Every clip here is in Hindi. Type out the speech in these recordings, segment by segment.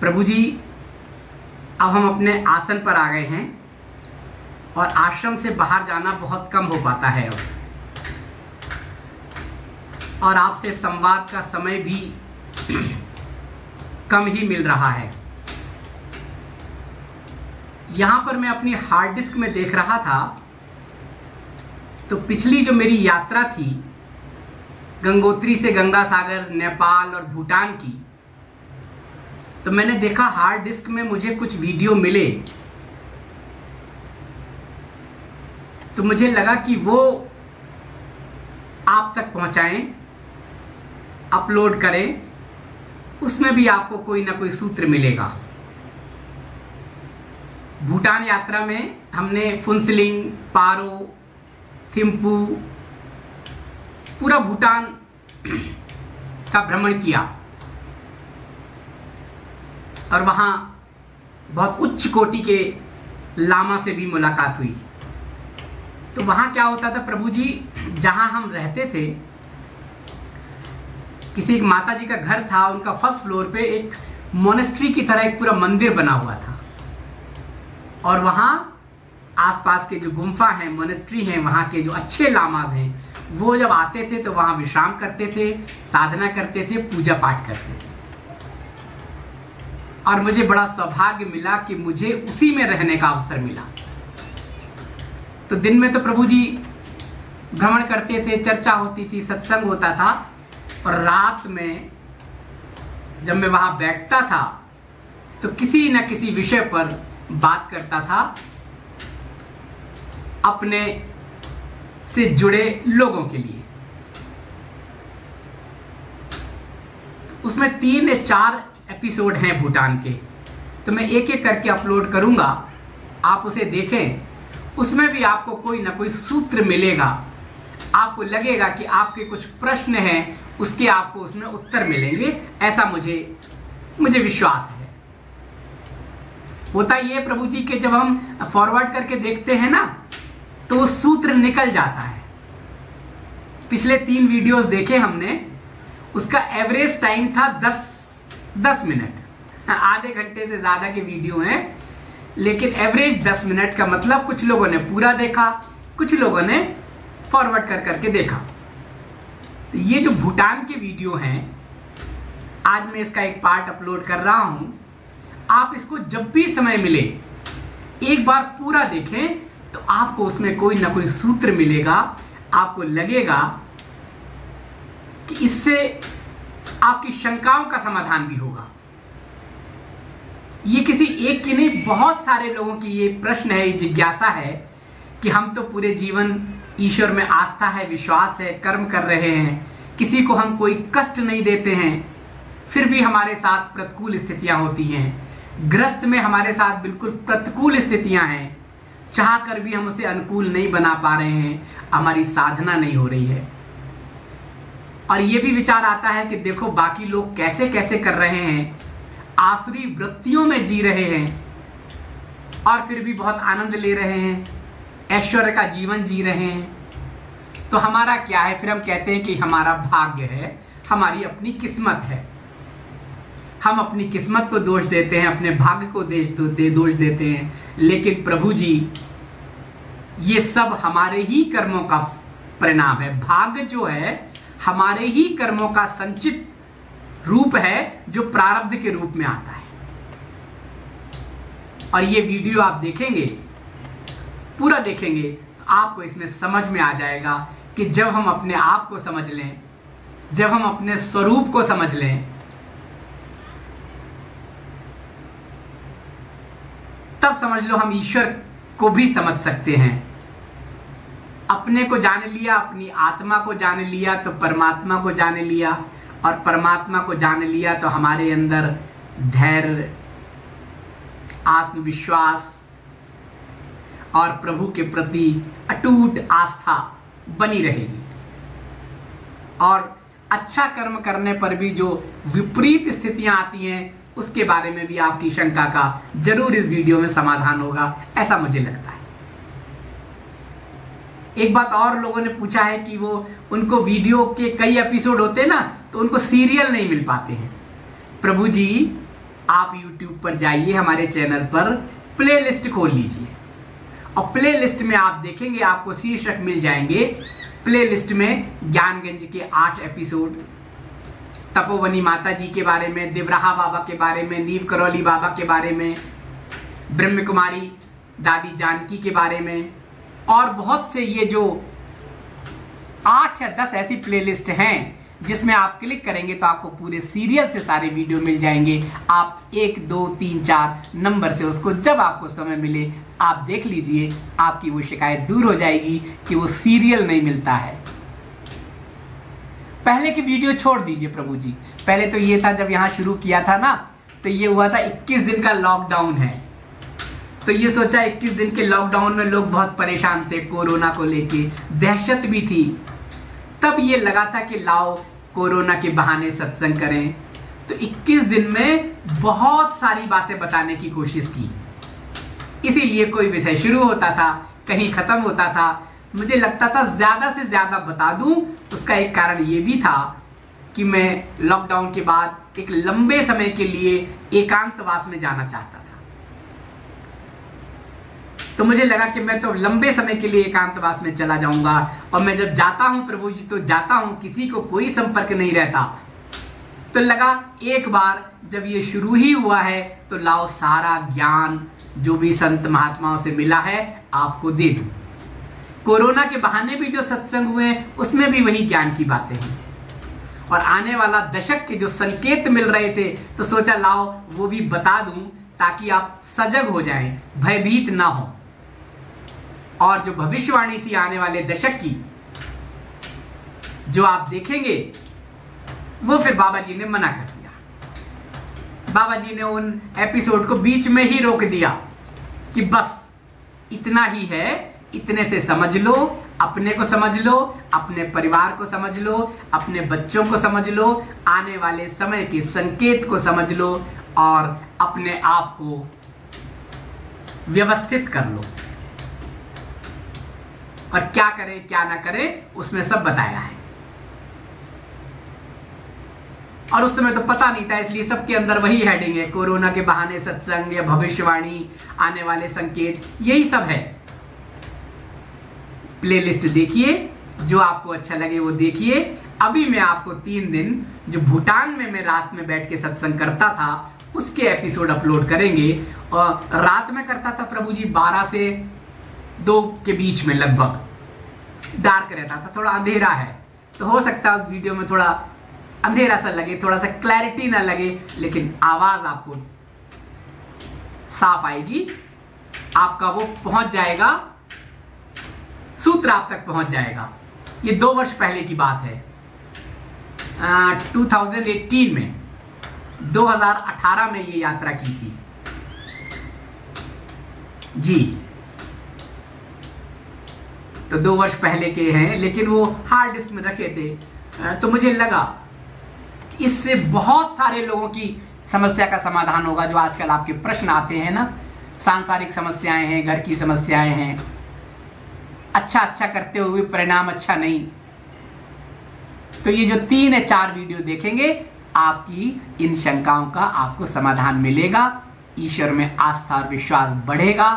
प्रभु जी, अब हम अपने आसन पर आ गए हैं और आश्रम से बाहर जाना बहुत कम हो पाता है अब, और आपसे संवाद का समय भी कम ही मिल रहा है। यहाँ पर मैं अपनी हार्ड डिस्क में देख रहा था तो पिछली जो मेरी यात्रा थी गंगोत्री से गंगा सागर, नेपाल और भूटान की, तो मैंने देखा हार्ड डिस्क में मुझे कुछ वीडियो मिले, तो मुझे लगा कि वो आप तक पहुंचाएं, अपलोड करें, उसमें भी आपको कोई ना कोई सूत्र मिलेगा। भूटान यात्रा में हमने फुनसिलिंग, पारो, थिम्पू, पूरा भूटान का भ्रमण किया और वहाँ बहुत उच्च कोटि के लामा से भी मुलाकात हुई। तो वहाँ क्या होता था प्रभु जी, जहाँ हम रहते थे, किसी एक माता जी का घर था, उनका फर्स्ट फ्लोर पे एक मोनेस्ट्री की तरह एक पूरा मंदिर बना हुआ था, और वहाँ आसपास के जो गुम्फा हैं, मोनेस्ट्री हैं, वहाँ के जो अच्छे लामाज हैं, वो जब आते थे तो वहाँ विश्राम करते थे, साधना करते थे, पूजा पाठ करते थे। और मुझे बड़ा सौभाग्य मिला कि मुझे उसी में रहने का अवसर मिला। तो दिन में तो प्रभु जी भ्रमण करते थे, चर्चा होती थी, सत्संग होता था, और रात में जब मैं वहां बैठता था तो किसी न किसी विषय पर बात करता था अपने से जुड़े लोगों के लिए। उसमें 3 या 4 एपिसोड हैं भूटान के, तो मैं एक एक करके अपलोड करूंगा, आप उसे देखें। उसमें भी आपको कोई ना कोई सूत्र मिलेगा, आपको लगेगा कि आपके कुछ प्रश्न हैं, उसके आपको उसमें उत्तर मिलेंगे, ऐसा मुझे विश्वास है। होता ये प्रभु जी के जब हम फॉरवर्ड करके देखते हैं ना, तो सूत्र निकल जाता है। पिछले 3 वीडियोस देखे हमने, उसका एवरेज टाइम था 10 मिनट, आधे घंटे से ज्यादा के वीडियो हैं, लेकिन एवरेज 10 मिनट का मतलब कुछ लोगों ने पूरा देखा, कुछ लोगों ने फॉरवर्ड कर करके देखा। तो ये जो भूटान के वीडियो हैं, आज मैं इसका एक पार्ट अपलोड कर रहा हूं। आप इसको जब भी समय मिले एक बार पूरा देखें, तो आपको उसमें कोई ना कोई सूत्र मिलेगा, आपको लगेगा कि इससे आपकी शंकाओं का समाधान भी होगा। ये किसी एक की नहीं, बहुत सारे लोगों की ये प्रश्न है, ये जिज्ञासा है कि हम तो पूरे जीवन ईश्वर में आस्था है, विश्वास है, कर्म कर रहे हैं, किसी को हम कोई कष्ट नहीं देते हैं, फिर भी हमारे साथ प्रतिकूल स्थितियां होती हैं। ग्रस्त में हमारे साथ बिल्कुल प्रतिकूल स्थितियां हैं, चाह कर भी हम उसे अनुकूल नहीं बना पा रहे हैं, हमारी साधना नहीं हो रही है। और ये भी विचार आता है कि देखो बाकी लोग कैसे कैसे कर रहे हैं, आसुरी वृत्तियों में जी रहे हैं और फिर भी बहुत आनंद ले रहे हैं, ऐश्वर्य का जीवन जी रहे हैं। तो हमारा क्या है? फिर हम कहते हैं कि हमारा भाग्य है, हमारी अपनी किस्मत है। हम अपनी किस्मत को दोष देते हैं, अपने भाग्य को दोष देते हैं, लेकिन प्रभु जी ये सब हमारे ही कर्मों का परिणाम है। भाग्य जो है हमारे ही कर्मों का संचित रूप है, जो प्रारब्ध के रूप में आता है। और ये वीडियो आप देखेंगे, पूरा देखेंगे, तो आपको इसमें समझ में आ जाएगा कि जब हम अपने आप को समझ लें, जब हम अपने स्वरूप को समझ लें, तब समझ लो हम ईश्वर को भी समझ सकते हैं। अपने को जान लिया, अपनी आत्मा को जान लिया, तो परमात्मा को जान लिया, और परमात्मा को जान लिया तो हमारे अंदर धैर्य, आत्मविश्वास और प्रभु के प्रति अटूट आस्था बनी रहेगी। और अच्छा कर्म करने पर भी जो विपरीत स्थितियां आती हैं, उसके बारे में भी आपकी शंका का जरूर इस वीडियो में समाधान होगा, ऐसा मुझे लगता है। एक बात और लोगों ने पूछा है कि वो उनको वीडियो के कई एपिसोड होते हैं ना, तो उनको सीरियल नहीं मिल पाते हैं। प्रभु जी आप YouTube पर जाइए, हमारे चैनल पर प्लेलिस्ट खोल लीजिए और प्लेलिस्ट में आप देखेंगे आपको शीर्षक मिल जाएंगे। प्लेलिस्ट में ज्ञानगंज के 8 एपिसोड, तपोवनी माता जी के बारे में, देवराहा बाबा के बारे में, नीव करौली बाबा के बारे में, ब्रह्म कुमारी दादी जानकी के बारे में, और बहुत से ये जो 8 या 10 ऐसी प्लेलिस्ट हैं जिसमें आप क्लिक करेंगे तो आपको पूरे सीरियल से सारे वीडियो मिल जाएंगे। आप 1, 2, 3, 4 नंबर से उसको जब आपको समय मिले आप देख लीजिए, आपकी वो शिकायत दूर हो जाएगी कि वो सीरियल नहीं मिलता है। पहले की वीडियो छोड़ दीजिए प्रभु जी। पहले तो ये था, जब यहाँ शुरू किया था ना, तो ये हुआ था 21 दिन का लॉकडाउन है, तो ये सोचा 21 दिन के लॉकडाउन में लोग बहुत परेशान थे, कोरोना को लेके दहशत भी थी। तब ये लगा था कि लाओ कोरोना के बहाने सत्संग करें, तो 21 दिन में बहुत सारी बातें बताने की कोशिश की। इसीलिए कोई विषय शुरू होता था, कहीं खत्म होता था। मुझे लगता था ज्यादा से ज्यादा बता दूं। उसका एक कारण ये भी था कि मैं लॉकडाउन के बाद एक लंबे समय के लिए एकांतवास में जाना चाहता था। तो मुझे लगा कि मैं तो लंबे समय के लिए एकांतवास में चला जाऊंगा, और मैं जब जाता हूं प्रभु जी तो जाता हूं, किसी को कोई संपर्क नहीं रहता। तो लगा एक बार जब ये शुरू ही हुआ है तो लाओ सारा ज्ञान जो भी संत महात्माओं से मिला है आपको दे दूं। कोरोना के बहाने भी जो सत्संग हुए उसमें भी वही ज्ञान की बातें हैं, और आने वाला दशक के जो संकेत मिल रहे थे तो सोचा लाओ वो भी बता दूं ताकि आप सजग हो जाएं, भयभीत ना हो। और जो भविष्यवाणी थी आने वाले दशक की, जो आप देखेंगे, वो फिर बाबा जी ने मना कर दिया। बाबा जी ने उन एपिसोड को बीच में ही रोक दिया कि बस इतना ही है, इतने से समझ लो, अपने को समझ लो, अपने परिवार को समझ लो, अपने बच्चों को समझ लो, आने वाले समय के संकेत को समझ लो और अपने आप को व्यवस्थित कर लो। और क्या करें क्या ना करें उसमें सब बताया है। और उस समय तो पता नहीं था, इसलिए सबके अंदर वही हेडिंग है, कोरोना के बहाने सत्संग या भविष्यवाणी, आने वाले संकेत, यही सब है। प्लेलिस्ट देखिए, जो आपको अच्छा लगे वो देखिए। अभी मैं आपको 3 दिन जो भूटान में मैं रात में बैठ के सत्संग करता था उसके एपिसोड अपलोड करेंगे। और रात में करता था प्रभु जी 12 से 2 के बीच में, लगभग डार्क रहता था, थोड़ा अंधेरा है, तो हो सकता है उस वीडियो में थोड़ा अंधेरा सा लगे, थोड़ा सा क्लैरिटी ना लगे, लेकिन आवाज आपको साफ आएगी, आपका वो पहुंच जाएगा, सूत्र आप तक पहुंच जाएगा। ये 2 वर्ष पहले की बात है, 2018 में, 2018 में ये यात्रा की थी जी। तो 2 वर्ष पहले के हैं, लेकिन वो हार्ड डिस्क में रखे थे। तो मुझे लगा इससे बहुत सारे लोगों की समस्या का समाधान होगा। जो आजकल आपके प्रश्न आते हैं ना, सांसारिक समस्याएं हैं, घर की समस्याएं हैं, अच्छा करते हुए परिणाम अच्छा नहीं, तो ये जो 3 या 4 वीडियो देखेंगे आपकी इन शंकाओं का आपको समाधान मिलेगा। ईश्वर में आस्था और विश्वास बढ़ेगा।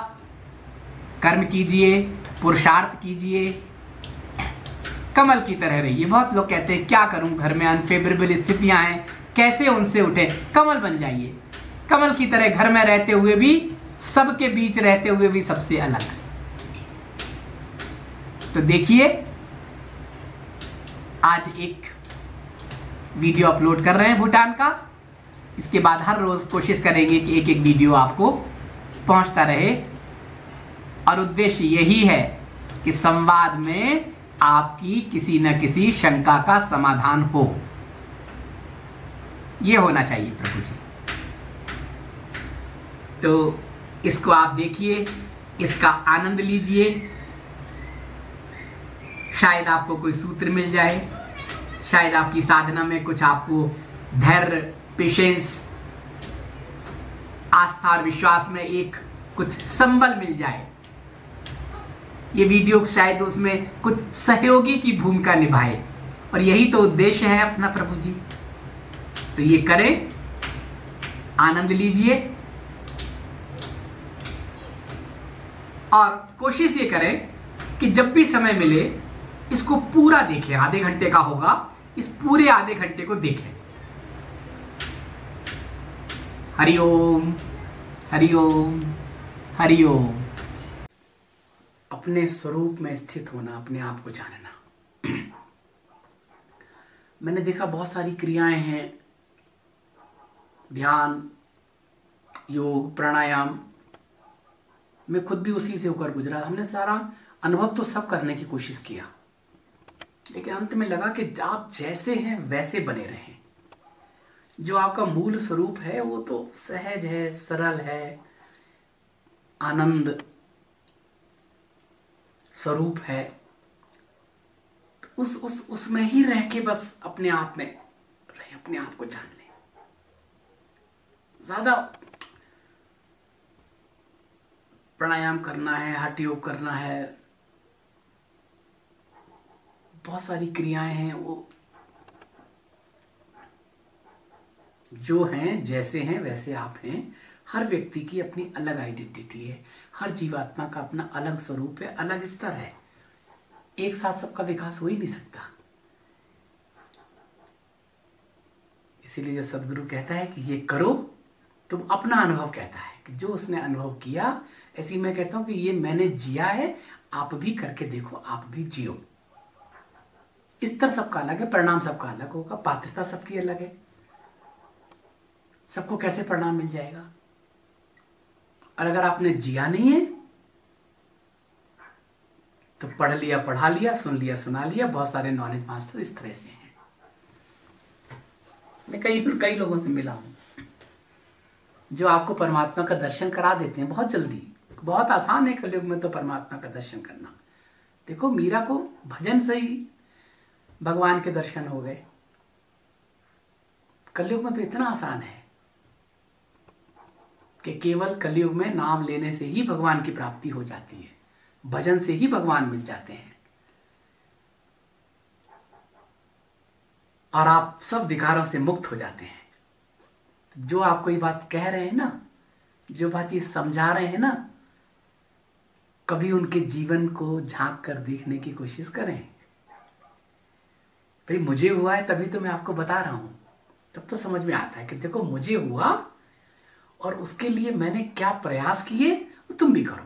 कर्म कीजिए, पुरुषार्थ कीजिए, कमल की तरह रहिए। बहुत लोग कहते हैं क्या करूं, घर में अनफेवरेबल स्थितियां हैं, कैसे उनसे उठे। कमल बन जाइए, कमल की तरह, घर में रहते हुए भी, सबके बीच रहते हुए भी सबसे अलग। तो देखिए, आज एक वीडियो अपलोड कर रहे हैं भूटान का। इसके बाद हर रोज कोशिश करेंगे कि एक वीडियो आपको पहुंचता रहे, और उद्देश्य यही है कि संवाद में आपकी किसी न किसी शंका का समाधान हो। यह होना चाहिए प्रभु जी। तो इसको आप देखिए, इसका आनंद लीजिए, शायद आपको कोई सूत्र मिल जाए, शायद आपकी साधना में कुछ आपको धैर्य, पेशेंस, आस्था और विश्वास में एक कुछ संबल मिल जाए। ये वीडियो शायद उसमें कुछ सहयोगी की भूमिका निभाए, और यही तो उद्देश्य है अपना प्रभु जी। तो ये करें, आनंद लीजिए और कोशिश ये करें कि जब भी समय मिले इसको पूरा देखें। आधे घंटे का होगा, इस पूरे आधे घंटे को देखें। हरिओम हरिओम हरिओम। अपने स्वरूप में स्थित होना, अपने आप को जानना। मैंने देखा बहुत सारी क्रियाएं हैं, ध्यान, योग, प्राणायाम, मैं खुद भी उसी से होकर गुजरा। हमने सारा अनुभव तो सब करने की कोशिश किया, लेकिन अंत में लगा कि आप जैसे हैं वैसे बने रहें। जो आपका मूल स्वरूप है वो तो सहज है, सरल है, आनंद स्वरूप है। उसमें ही रह के बस अपने आप में रहे, अपने आप को जान लें। ज्यादा प्राणायाम करना है, हठ योग करना है, बहुत सारी क्रियाएं हैं, वो जो हैं जैसे हैं वैसे आप हैं। हर व्यक्ति की अपनी अलग आइडेंटिटी है, हर जीवात्मा का अपना अलग स्वरूप है, अलग स्तर है। एक साथ सबका विकास हो ही नहीं सकता। इसीलिए जब सदगुरु कहता है कि ये करो, तो अपना अनुभव कहता है कि जो उसने अनुभव किया, ऐसी मैं कहता हूं कि ये मैंने जिया है, आप भी करके देखो, आप भी जियो। स्तर सबका अलग है, परिणाम सबका अलग होगा, पात्रता सबकी अलग है। सबको कैसे परिणाम मिल जाएगा? और अगर आपने जिया नहीं है तो पढ़ लिया, पढ़ा लिया, सुन लिया, सुना लिया। बहुत सारे नॉलेज मास्टर इस तरह से हैं। मैं कई लोगों से मिला हूं जो आपको परमात्मा का दर्शन करा देते हैं बहुत जल्दी। बहुत आसान है कलयुग में तो परमात्मा का दर्शन करना। देखो, मीरा को भजन से ही भगवान के दर्शन हो गए। कलयुग में तो इतना आसान है कि केवल कलयुग में नाम लेने से ही भगवान की प्राप्ति हो जाती है, भजन से ही भगवान मिल जाते हैं, और आप सब विकारों से मुक्त हो जाते हैं। जो आपको ये बात कह रहे हैं ना, जो बात ये समझा रहे हैं ना, कभी उनके जीवन को झांक कर देखने की कोशिश करें। भाई मुझे हुआ है तभी तो मैं आपको बता रहा हूं, तब तो समझ में आता है कि देखो मुझे हुआ और उसके लिए मैंने क्या प्रयास किए, वो तुम भी करो।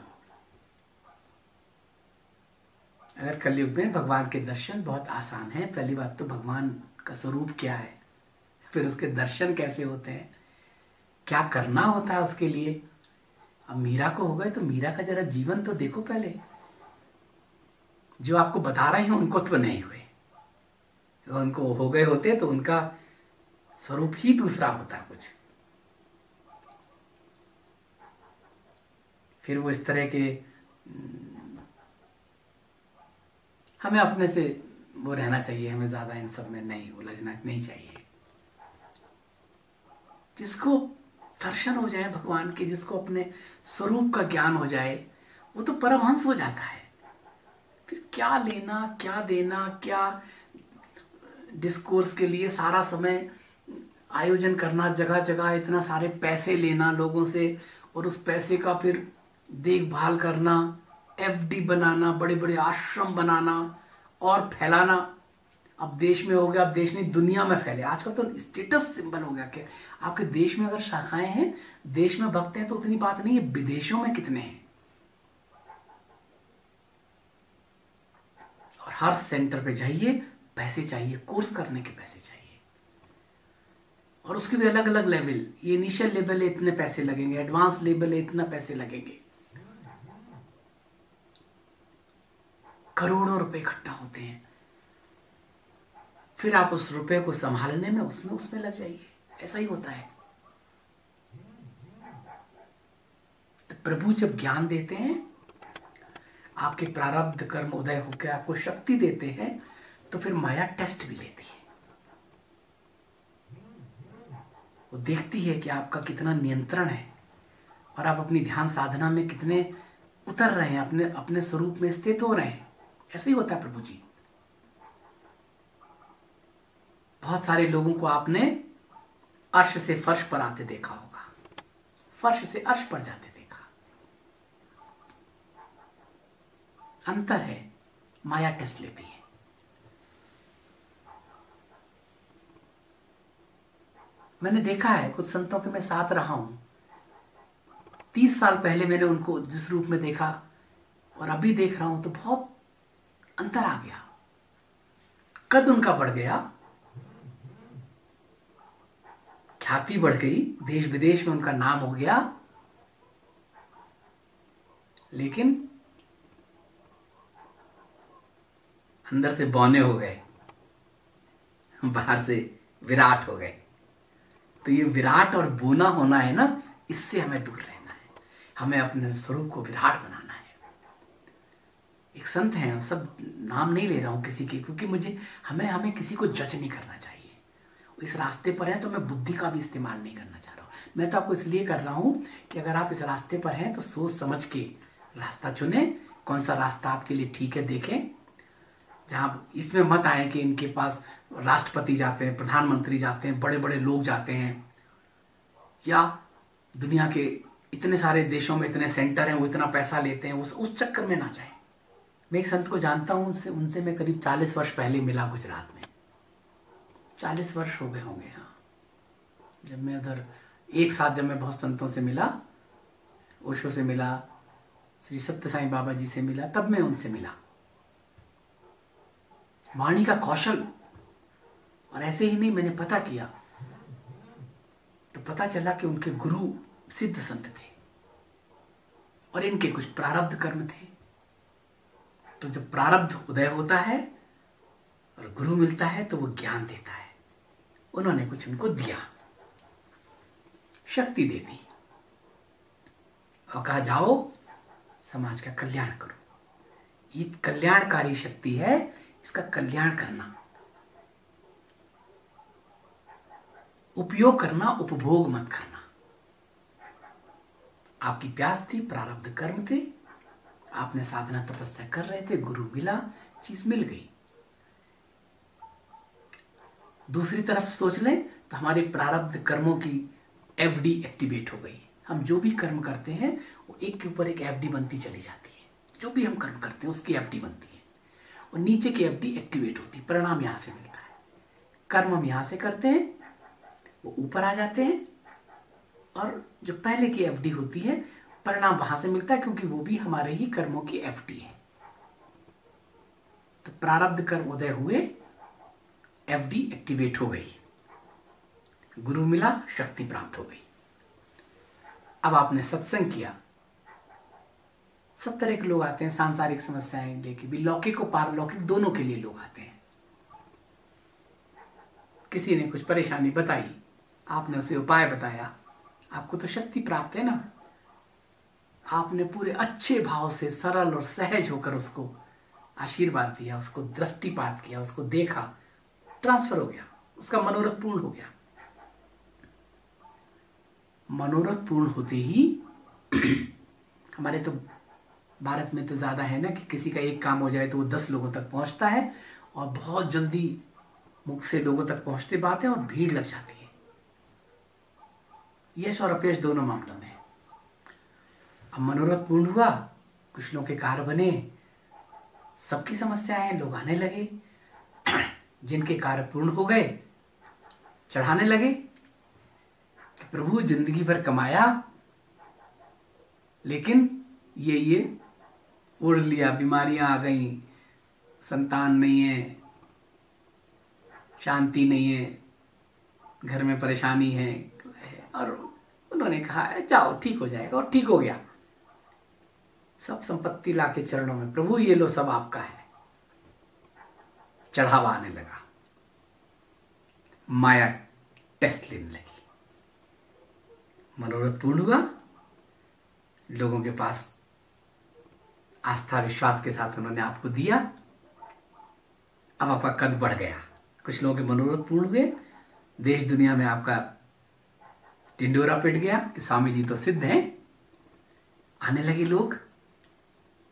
अगर कलयुग में भगवान के दर्शन बहुत आसान है। पहली बात तो भगवान का स्वरूप क्या है, फिर उसके दर्शन कैसे होते हैं, क्या करना होता है उसके लिए। अब मीरा को हो गए तो मीरा का जरा जीवन तो देखो पहले। जो आपको बता रहे हैं उनको तो नहीं हुए, अगर उनको हो गए होते तो उनका स्वरूप ही दूसरा होता कुछ। फिर वो इस तरह के, हमें अपने से वो रहना चाहिए, हमें ज्यादा इन सब में नहीं उलझना नहीं चाहिए। जिसको दर्शन हो जाए भगवान के, जिसको अपने स्वरूप का ज्ञान हो जाए, वो तो परमहंस हो जाता है। फिर क्या लेना, क्या देना, क्या डिस्कोर्स के लिए सारा समय आयोजन करना, जगह जगह इतना सारे पैसे लेना लोगों से, और उस पैसे का फिर देखभाल करना, एफडी बनाना, बड़े बड़े आश्रम बनाना और फैलाना। अब देश में हो गया, अब देश नहीं दुनिया में फैले। आजकल तो स्टेटस सिंबल हो गया कि आपके देश में अगर शाखाएं हैं, देश में भक्त हैं तो उतनी बात नहीं है, विदेशों में कितने हैं। और हर सेंटर पे जाइए, पैसे चाहिए, कोर्स करने के पैसे चाहिए, और उसके भी अलग अलग लेवल। ये इनिशियल लेवल है, इतने पैसे लगेंगे, एडवांस लेवल है, इतना पैसे लगेंगे। करोड़ों रुपए इकट्ठा होते हैं। फिर आप उस रुपए को संभालने में उसमें लग जाइए। ऐसा ही होता है। तो प्रभु जब ज्ञान देते हैं, आपके प्रारब्ध कर्म उदय होकर आपको शक्ति देते हैं, तो फिर माया टेस्ट भी लेती है। वो देखती है कि आपका कितना नियंत्रण है और आप अपनी ध्यान साधना में कितने उतर रहे हैं, अपने अपने स्वरूप में स्थित हो रहे हैं। ऐसे ही होता है प्रभु जी। बहुत सारे लोगों को आपने अर्श से फर्श पर आते देखा होगा, फर्श से अर्श पर जाते देखा। अंतर है, माया टेस्ट लेती है। मैंने देखा है कुछ संतों के मैं साथ रहा हूं, 30 साल पहले मैंने उनको जिस रूप में देखा और अभी देख रहा हूं तो बहुत अंतर आ गया। कद उनका बढ़ गया, ख्याति बढ़ गई, देश विदेश में उनका नाम हो गया, लेकिन अंदर से बौने हो गए, बाहर से विराट हो गए। तो ये विराट और बूना होना है ना, इससे हमें दूर रहना है। हमें अपने स्वरूप को विराट बनाना है। एक संत हैं, हम सब नाम नहीं ले रहा हूं किसी के, क्योंकि हमें किसी को जज नहीं करना चाहिए। इस रास्ते पर है तो मैं बुद्धि का भी इस्तेमाल नहीं करना चाह रहा हूं। मैं तो आपको इसलिए कर रहा हूं कि अगर आप इस रास्ते पर हैं तो सोच समझ के रास्ता चुने। कौन सा रास्ता आपके लिए ठीक है देखें। जहां इसमें मत आए कि इनके पास राष्ट्रपति जाते हैं, प्रधानमंत्री जाते हैं, बड़े बड़े लोग जाते हैं, या दुनिया के इतने सारे देशों में इतने सेंटर हैं, वो इतना पैसा लेते हैं, उस चक्कर में ना जाए। मैं एक संत को जानता हूं, उनसे मैं करीब 40 वर्ष पहले मिला गुजरात में। 40 वर्ष हो गए होंगे। हाँ, जब मैं उधर एक साथ जब मैं बहुत संतों से मिला, ओशो से मिला, श्री सत्य साईं बाबा जी से मिला, तब मैं उनसे मिला। वाणी का कौशल, और ऐसे ही नहीं, मैंने पता किया तो पता चला कि उनके गुरु सिद्ध संत थे और इनके कुछ प्रारब्ध कर्म थे। तो जब प्रारब्ध उदय होता है और गुरु मिलता है तो वो ज्ञान देता है। उन्होंने कुछ उनको दिया, शक्ति दे दी और कहा जाओ समाज का कल्याण करो। ये कल्याणकारी शक्ति है, इसका कल्याण करना, उपयोग करना, उपभोग मत करना। आपकी प्यास थी, प्रारब्ध कर्म थे, आपने साधना तपस्या कर रहे थे, गुरु मिला, चीज मिल गई। दूसरी तरफ सोच लें तो हमारे प्रारब्ध कर्मों की एफडी एक्टिवेट हो गई। हम जो भी कर्म करते हैं वो एक के ऊपर एक एफडी बनती चली जाती है। जो भी हम कर्म करते हैं उसकी एफडी बनती है और नीचे की एफडी एक्टिवेट होती है। परिणाम यहां से मिलता है। कर्म हम यहां से करते हैं, वो ऊपर आ जाते हैं, और जो पहले की एफडी होती है परिणाम वहां से मिलता है, क्योंकि वो भी हमारे ही कर्मों की एफडी है। तो प्रारब्ध कर्म उदय हुए, एफडी एक्टिवेट हो गई, गुरु मिला, शक्ति प्राप्त हो गई। अब आपने सत्संग किया, सब तरह के लोग आते हैं, सांसारिक समस्याएं लेके भी, लौकिक और पारलौकिक दोनों के लिए लोग आते हैं। किसी ने कुछ परेशानी बताई, आपने उसे उपाय बताया, आपको तो शक्ति प्राप्त है ना। आपने पूरे अच्छे भाव से, सरल और सहज होकर उसको आशीर्वाद दिया, उसको दृष्टिपात किया, उसको देखा, ट्रांसफर हो गया, उसका मनोरथ पूर्ण हो गया। मनोरथ पूर्ण होते ही हमारे तो भारत में तो ज्यादा है ना कि किसी का एक काम हो जाए तो वो 10 लोगों तक पहुंचता है और बहुत जल्दी मुख से लोगों तक पहुंचते बात है और भीड़ लग जाती है। यश और अपयश दोनों मामलों में। अब मनोरथ पूर्ण हुआ, कुछ लोगों के कार्य बने, सबकी समस्याएं, लोग आने लगे। जिनके कार्य पूर्ण हो गए चढ़ाने लगे कि प्रभु जिंदगी भर कमाया लेकिन ये उड़ लिया, बीमारियां आ गई, संतान नहीं है, शांति नहीं है, घर में परेशानी है। और उन्होंने कहा जाओ ठीक हो जाएगा, और ठीक हो गया। सब संपत्ति लाके चरणों में, प्रभु ये लो सब आपका है। चढ़ावा आने लगा, माया टेस्ट लेने लगी। मनोरथ पूर्ण हुआ, लोगों के पास आस्था विश्वास के साथ उन्होंने आपको दिया। अब आपका कद बढ़ गया, कुछ लोगों के मनोरथ पूर्ण हुए, देश दुनिया में आपका टिंडोरा पिट गया कि स्वामी जी तो सिद्ध हैं। आने लगे लोग,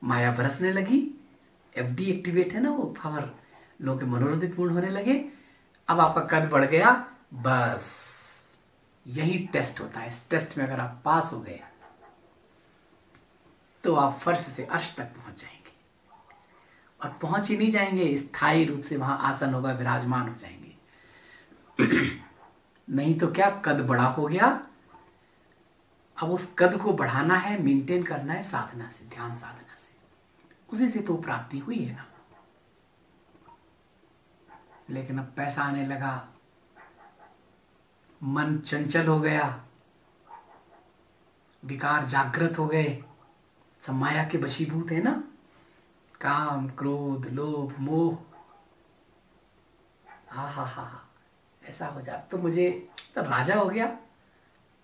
माया बरसने लगी, एफडी एक्टिवेट है ना वो पावर, लोगों के मनोरथ पूर्ण होने लगे। अब आपका कद बढ़ गया, बस यही टेस्ट होता है। इस टेस्ट में अगर आप पास हो गए तो आप फर्श से अर्श तक पहुंच जाएंगे, और पहुंच ही नहीं जाएंगे, स्थायी रूप से वहां आसन होगा, विराजमान हो जाएंगे। नहीं तो क्या, कद बड़ा हो गया, अब उस कद को बढ़ाना है, मेंटेन करना है साधना से, ध्यान साधना से, उसी से तो प्राप्ति हुई है ना। लेकिन अब पैसा आने लगा, मन चंचल हो गया, विकार जागृत हो गए, सब माया के वशीभूत है ना, काम क्रोध लोभ मोह, हा, ऐसा हो जाए तो मुझे तो राजा हो गया,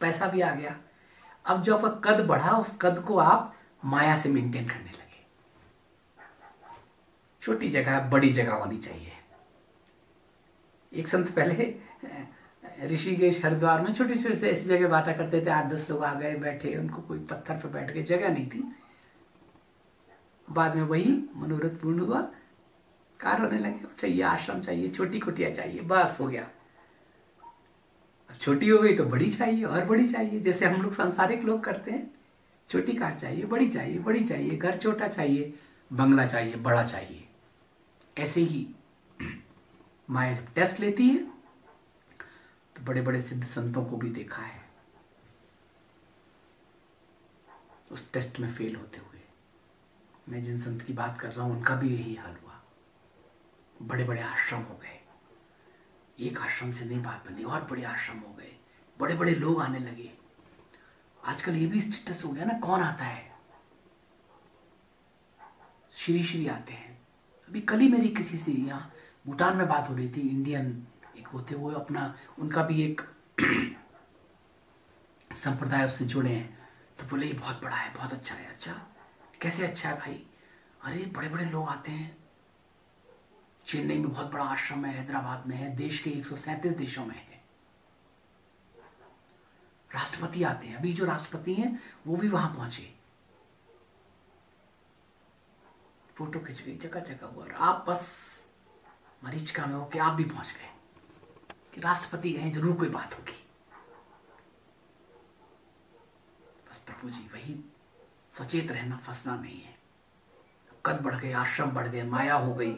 पैसा भी आ गया। अब जो आपका कद बढ़ा, उस कद को आप माया से मेंटेन करने लगे। छोटी जगह बड़ी जगह होनी चाहिए। एक संत पहले ऋषिकेश हरिद्वार में छोटे छोटे से ऐसी जगह बांटा करते थे, 8-10 लोग आ गए, बैठे, उनको कोई पत्थर पर बैठ गए, जगह नहीं थी। बाद में वही मनोरथ पूर्ण हुआ, कार होने लगे, चाहिए आश्रम चाहिए, छोटी कुटिया चाहिए, बस हो गया। अब छोटी हो गई तो बड़ी चाहिए और बड़ी चाहिए, जैसे हम लोग सांसारिक लोग करते हैं, छोटी कार चाहिए, बड़ी चाहिए, बड़ी चाहिए, घर छोटा चाहिए, बंगला चाहिए, बड़ा चाहिए। ऐसे ही माया जब टेस्ट लेती है तो बड़े बड़े सिद्ध संतों को भी देखा है उस टेस्ट में फेल होते हुए। मैं जिन संत की बात कर रहा हूं उनका भी यही हाल हुआ, बड़े बड़े आश्रम हो गए, एक आश्रम से नहीं बात बनी, और बड़े आश्रम हो गए, बड़े बड़े लोग आने लगे। आजकल ये भी स्टेटस हो गया ना, कौन आता है, श्री श्री आते हैं। अभी कल ही मेरी किसी से यहाँ भूटान में बात हो रही थी, इंडियन एक होते हुए, अपना उनका भी एक संप्रदाय उससे जुड़े हैं, तो बोले ये बहुत बड़ा है, बहुत अच्छा है। अच्छा, कैसे अच्छा है भाई? अरे बड़े बड़े लोग आते हैं, चेन्नई में बहुत बड़ा आश्रम है, हैदराबाद में है, देश के 137 देशों में है, राष्ट्रपति आते हैं। अभी जो राष्ट्रपति हैं वो भी वहां पहुंचे, फोटो खिंच गई, जगह जगह हुआ, और आप बस मरीचिका में हो कि आप भी पहुंच गए कि राष्ट्रपति गए, जरूर कोई बात होगी। बस प्रभु जी वही सचेत रहना, फंसना नहीं है। तो कद बढ़ गए, आश्रम बढ़ गए, माया हो गई।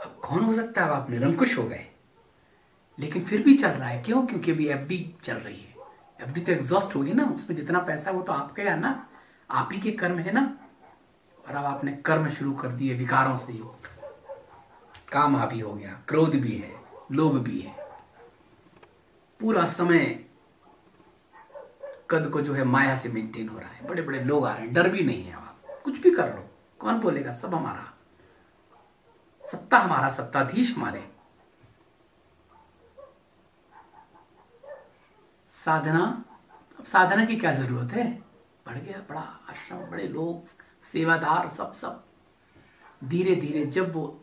अब कौन हो सकता है, अब आप निरंकुश हो गए, लेकिन फिर भी चल रहा है। क्यों? क्योंकि अभी एफडी चल रही है। एफडी तो एग्जॉस्ट होगी ना, उसमें जितना पैसा है वो तो आपका है ना, आप ही के कर्म है ना। और अब आपने कर्म शुरू कर दिए विकारों से युक्त, काम हावी हो गया, क्रोध भी है, लोभ भी है, पूरा समय कद को जो है माया से मेंटेन हो रहा है। बड़े बड़े लोग आ रहे हैं, डर भी नहीं है। आप कुछ भी कर लो, कौन बोलेगा? सब हमारा, सत्ता हमारा, सत्ताधीश हमारे। साधना, अब साधना की क्या जरूरत है? बढ़ गया बड़ा आश्रम, बड़े लोग, सेवादार, सब धीरे धीरे जब वो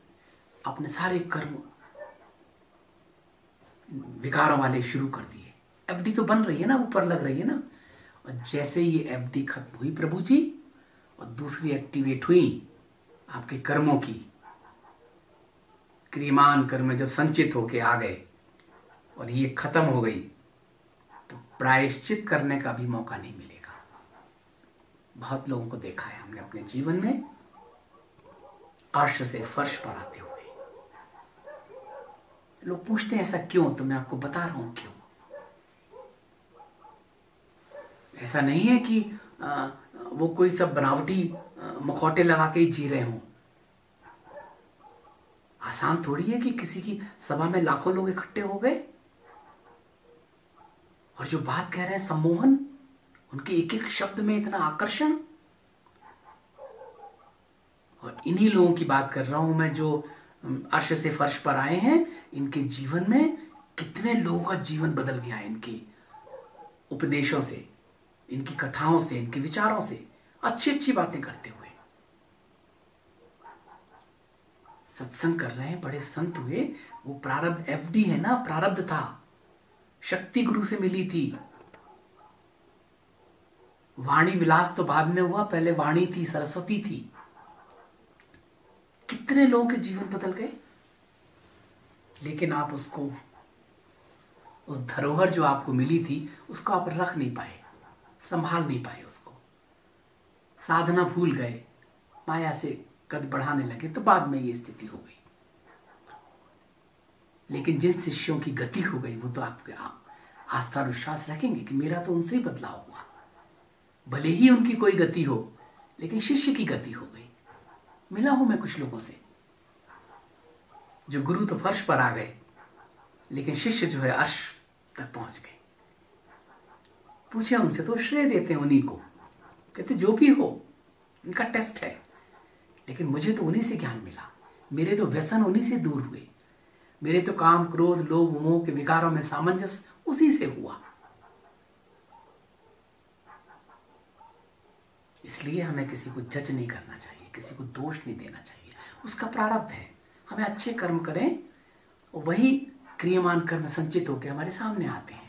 अपने सारे कर्म विकारों वाले शुरू कर दिए, एफडी तो बन रही है ना, ऊपर लग रही है ना, और जैसे ये एफडी खत्म हुई प्रभु जी, और दूसरी एक्टिवेट हुई आपके कर्मों की, क्रियमान कर्म जब संचित होके आ गए और ये खत्म हो गई, तो प्रायश्चित करने का भी मौका नहीं मिलेगा। बहुत लोगों को देखा है हमने अपने जीवन में, अर्श से फर्श पर आते हुए। लोग पूछते हैं ऐसा क्यों, तो मैं आपको बता रहा हूं क्यों। ऐसा नहीं है कि वो कोई सब बनावटी मुखौटे लगा के ही जी रहे हों। आसान थोड़ी है कि किसी की सभा में लाखों लोग इकट्ठे हो गए और जो बात कह रहे हैं सम्मोहन, उनके एक एक शब्द में इतना आकर्षण। और इन्हीं लोगों की बात कर रहा हूं मैं जो अर्श से फर्श पर आए हैं। इनके जीवन में कितने लोगों का जीवन बदल गया है, इनके उपदेशों से, इनकी कथाओं से, इनके विचारों से, अच्छी अच्छी बातें करते हुए। सत्संग कर रहे हैं, बड़े संत हुए। वो प्रारब्ध एफडी है ना, प्रारब्ध था, शक्ति गुरु से मिली थी। वाणी विलास तो बाद में हुआ, पहले वाणी थी, सरस्वती थी। कितने लोगों के जीवन बदल गए, लेकिन आप उस धरोहर जो आपको मिली थी उसको आप रख नहीं पाए, संभाल नहीं पाए, उसको साधना भूल गए, माया से कद बढ़ाने लगे, तो बाद में ये स्थिति हो गई। लेकिन जिन शिष्यों की गति हो गई वो तो आपके आस्था और विश्वास रखेंगे कि मेरा तो उनसे ही बदलाव हुआ। भले ही उनकी कोई गति हो, लेकिन शिष्य की गति हो गई। मिला हूं मैं कुछ लोगों से, जो गुरु तो फर्श पर आ गए, लेकिन शिष्य जो है अर्श तक पहुंच गए। पूछे उनसे तो श्रेय देते हैं उन्हीं को, कहते जो भी हो इनका टेस्ट है, लेकिन मुझे तो उन्हीं से ज्ञान मिला, मेरे तो व्यसन उन्हीं से दूर हुए, मेरे तो काम क्रोध लोभ मोह के विकारों में सामंजस्य उसी से हुआ। इसलिए हमें किसी को जज नहीं करना चाहिए, किसी को दोष नहीं देना चाहिए, उसका प्रारब्ध है। हमें अच्छे कर्म करें और वही क्रियमान कर्म संचित होकर हमारे सामने आते हैं।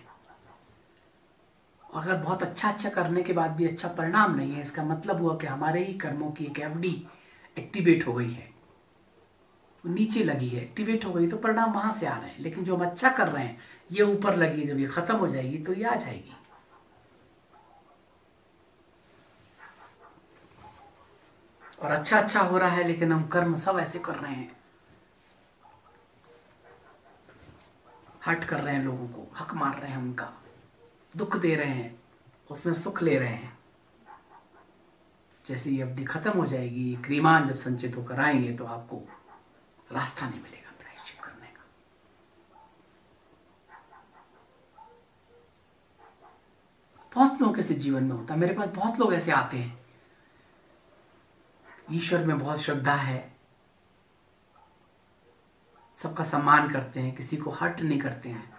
अगर बहुत अच्छा करने के बाद भी अच्छा परिणाम नहीं है, इसका मतलब हुआ कि हमारे ही कर्मों की एक एफडी एक्टिवेट हो गई है, वो नीचे लगी है, एक्टिवेट हो गई, तो परिणाम वहां से आ रहे हैं। लेकिन जो हम अच्छा कर रहे हैं ये ऊपर लगी, जब ये खत्म हो जाएगी तो ये आ जाएगी। और अच्छा हो रहा है, लेकिन हम कर्म सब ऐसे कर रहे हैं, हट कर रहे हैं, लोगों को हक मार रहे हैं, उनका दुख दे रहे हैं, उसमें सुख ले रहे हैं। जैसे ये एफडी खत्म हो जाएगी, क्रीमान जब संचित होकर आएंगे तो आपको रास्ता नहीं मिलेगा प्रायश्चित करने का। बहुत लोगों के ऐसे जीवन में होता है, मेरे पास बहुत लोग ऐसे आते हैं, ईश्वर में बहुत श्रद्धा है, सबका सम्मान करते हैं, किसी को हर्ट नहीं करते हैं,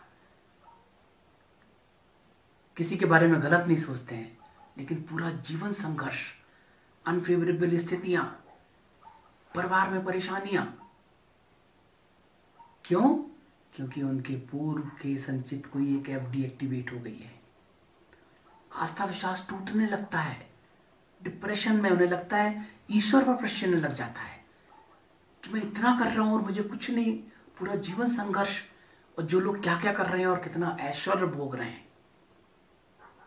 किसी के बारे में गलत नहीं सोचते हैं, लेकिन पूरा जीवन संघर्ष, अनफेवरेबल स्थितियां, परिवार में परेशानियां। क्यों? क्योंकि उनके पूर्व के संचित कोई एक एफडी एक्टिवेट हो गई है। आस्था विश्वास टूटने लगता है, डिप्रेशन में उन्हें लगता है, ईश्वर पर प्रश्न लग जाता है कि मैं इतना कर रहा हूं और मुझे कुछ नहीं, पूरा जीवन संघर्ष, और जो लोग क्या क्या कर रहे हैं और कितना ऐश्वर्य भोग रहे हैं।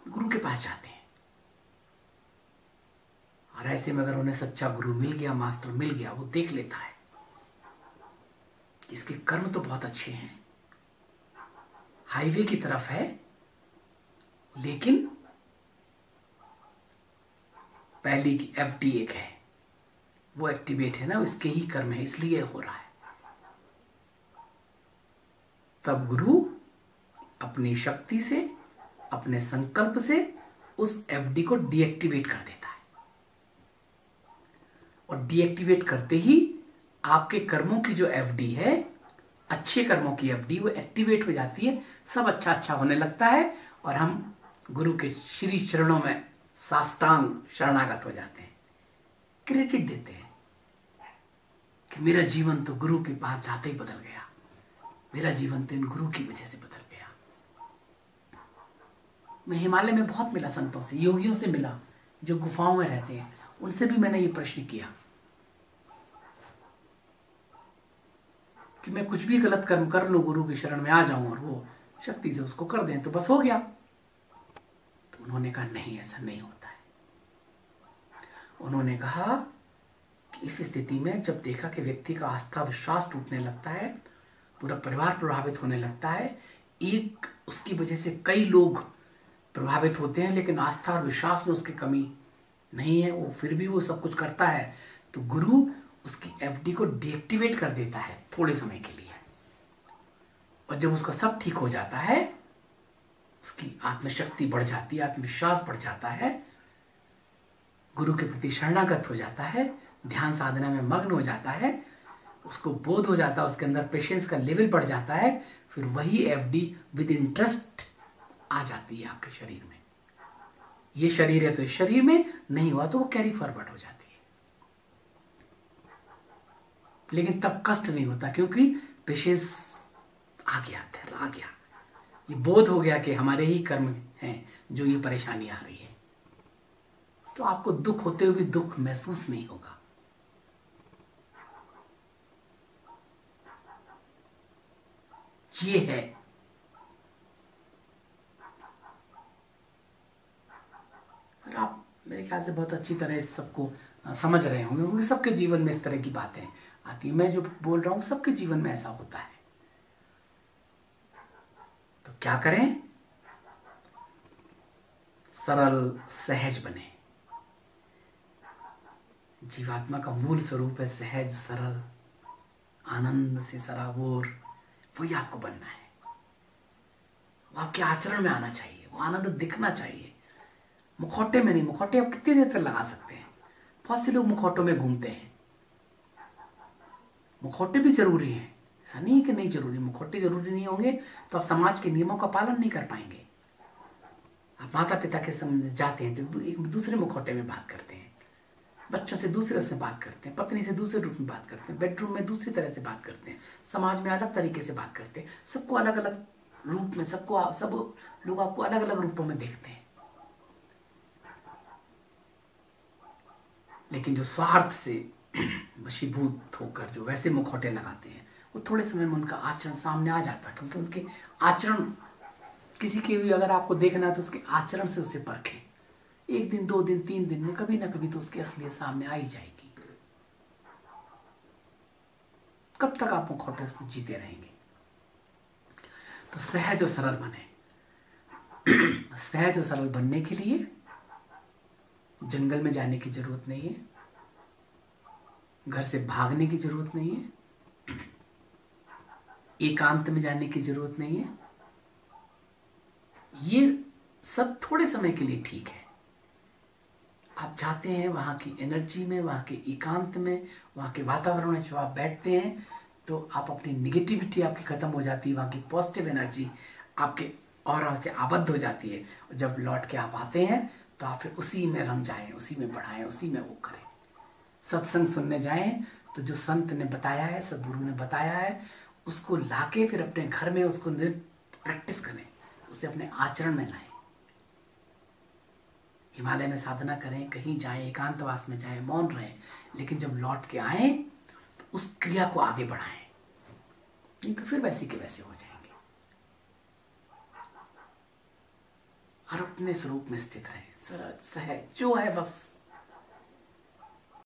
गुरु के पास जाते हैं, और ऐसे में अगर उन्हें सच्चा गुरु मिल गया, मास्टर मिल गया, वो देख लेता है जिसके कर्म तो बहुत अच्छे हैं, हाईवे की तरफ है, लेकिन पहली की एफडी एक है, वो एक्टिवेट है ना, इसके ही कर्म है, इसलिए हो रहा है। तब गुरु अपनी शक्ति से, अपने संकल्प से उस एफडी को डीएक्टिवेट कर देता है, और डीएक्टिवेट करते ही आपके कर्मों की जो एफडी है, अच्छे कर्मों की एफडी, वो एक्टिवेट हो जाती है, सब अच्छा होने लगता है, और हम गुरु के श्री चरणों में साष्टांग शरणागत हो जाते हैं, क्रेडिट देते हैं कि मेरा जीवन तो गुरु के पास जाते ही बदल गया, मेरा जीवन तो इन गुरु की वजह से बदल गया। मैं हिमालय में बहुत मिला संतों से, योगियों से मिला, जो गुफाओं में रहते हैं, उनसे भी मैंने ये प्रश्न किया कि मैं कुछ भी गलत कर्म कर लूं, गुरु की शरण में आ जाऊं और वो शक्ति से उसको कर दें तो बस हो गया। तो उन्होंने कहा नहीं, ऐसा नहीं होता है। उन्होंने कहा कि इस स्थिति में जब देखा कि व्यक्ति का आस्था विश्वास टूटने लगता है, पूरा परिवार प्रभावित होने लगता है, एक उसकी वजह से कई लोग प्रभावित होते हैं, लेकिन आस्था और विश्वास में उसकी कमी नहीं है, वो फिर भी वो सब कुछ करता है, तो गुरु उसकी एफडी को डीएक्टिवेट कर देता है थोड़े समय के लिए। और जब उसका सब ठीक हो जाता है, उसकी आत्मशक्ति बढ़ जाती है, आत्मविश्वास बढ़ जाता है, गुरु के प्रति शरणागत हो जाता है, ध्यान साधना में मग्न हो जाता है, उसको बोध हो जाता है, उसके अंदर पेशेंस का लेवल बढ़ जाता है, फिर वही एफडी विद इंटरेस्ट आ जाती है आपके शरीर में। ये शरीर है तो इस शरीर में, नहीं हुआ तो वो कैरी फॉरवर्ड हो जाती है। लेकिन तब कष्ट नहीं होता, क्योंकि पेशेंस आ गया, आ गया, ये बोध हो गया कि हमारे ही कर्म हैं जो ये परेशानी आ रही है। तो आपको दुख होते हुए भी दुख महसूस नहीं होगा। ये है और आप मेरे ख्याल से बहुत अच्छी तरह इस सबको समझ रहे होंगे, क्योंकि सबके जीवन में इस तरह की बातें आती हैं। मैं जो बोल रहा हूँ सबके जीवन में ऐसा होता है। तो क्या करें? सरल सहज बने। जीवात्मा का मूल स्वरूप है सहज, सरल, आनंद से सराबोर। वही आपको बनना है। वो आपके आचरण में आना चाहिए, वो आनंद दिखना चाहिए, मुखौटे में नहीं। मुखौटे आप कितनी देर तक लगा सकते हैं? बहुत से लोग मुखौटों में घूमते हैं। मुखौटे भी जरूरी हैं, ऐसा नहीं है कि नहीं जरूरी। मुखौटे जरूरी नहीं होंगे तो आप समाज के नियमों का पालन नहीं कर पाएंगे। आप माता पिता के सामने जाते हैं तो एक दूसरे मुखौटे में बात करते हैं, बच्चों से दूसरे से बात करते हैं, पत्नी से दूसरे रूप में बात करते हैं, बेडरूम में दूसरी तरह से बात करते हैं, समाज में अलग तरीके से बात करते हैं। सबको अलग अलग रूप में, सब लोग आपको अलग अलग रूपों में देखते हैं। लेकिन जो स्वार्थ से वशीभूत होकर जो वैसे मुखौटे लगाते हैं, वो थोड़े समय में उनका आचरण सामने आ जाता है। क्योंकि उनके आचरण, किसी के भी अगर आपको देखना है तो उसके आचरण से उसे परखें। 1 दिन, 2 दिन, 3 दिन में कभी ना कभी तो उसकी असलियत सामने आ ही जाएगी। कब तक आप मुखौटे से जीते रहेंगे? तो सहज और सरल बने। सहज और सरल बनने के लिए जंगल में जाने की जरूरत नहीं है, घर से भागने की जरूरत नहीं है, एकांत में जाने की जरूरत नहीं है। ये सब थोड़े समय के लिए ठीक है। आप जाते हैं वहां की एनर्जी में, वहां के एकांत में, वहां के वातावरण में जब आप बैठते हैं तो आप अपनी निगेटिविटी आपकी खत्म हो जाती है, वहां की पॉजिटिव एनर्जी आपके ऑरा से आबद्ध हो जाती है। और जब लौट के आप आते हैं तो आप फिर उसी में रम जाएं, उसी में बढ़ाएं, उसी में वो करें। सत्संग सुनने जाएं तो जो संत ने बताया है, सदगुरु ने बताया है, उसको लाके फिर अपने घर में उसको प्रैक्टिस करें, उसे अपने आचरण में लाएं। हिमालय में साधना करें, कहीं जाएं, एकांतवास में जाएं, मौन रहें, लेकिन जब लौट के आए तो उस क्रिया को आगे बढ़ाएं, नहीं तो फिर वैसे के वैसे हो जाएंगे। और अपने स्वरूप में स्थित रहें, सरल सहज जो है बस